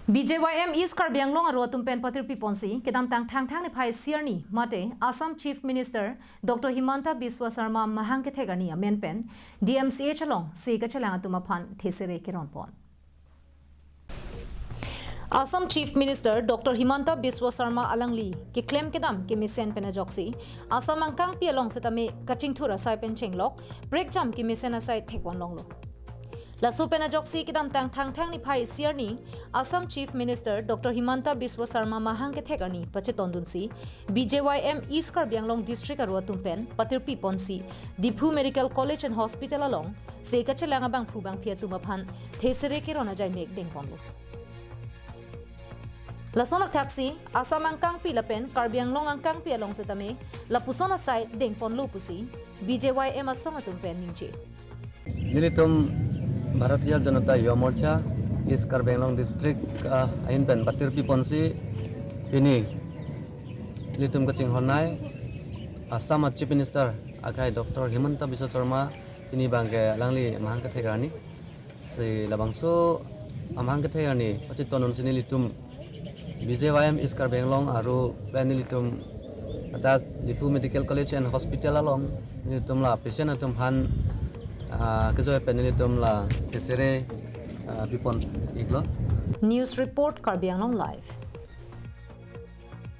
BJYM East K aro tumpen patir piponsi kedam tang ni phai sierni mate Assam Chief Minister Dr. Himanta Biswa Sarma mahang kethek ani amenpen DMCA chalong se ka chalang tumaphan thesere kiron pon Assam Chief Minister Dr. Himanta Biswa Sarma alangli ki claim kedam ki misen penajoksi Assam angkang pialong setame kaching thura sai pen chenglok break jam ki misen asai thekwan longlo Lasu penajoksi kidam tang ni phai sierni Assam Chief Minister Dr. Himanta Biswa Sarma mahang kethek ani pachetondunsi BJYM East K District aro tumpen patir piponsi Diphu Medical College and Hospital along se ka chelanga bang phubang phia tumaphan thesere ke rona jai mek ding ponlo Lasonak taxi Assam angkang pilapen Karbianglong angkang pialong setame lapusona site ding ponlo pusi BJYM asong atumpen ningche Nilitum Bharatiya Janata Yuva Morcha East K District ain pen patir piponsi ini litum kaching honai Assam Chief Minister akai Dr. Himanta Biswa Sarma ini bangke langli mahang kethek se labangso mahang kethek pachitonun sini litum BJYM East K aru pen litum adak Diphu Medical College and Hospital along litum la patient atum han kejoy penilitum la thesere pipon iglo News report Karbianglong live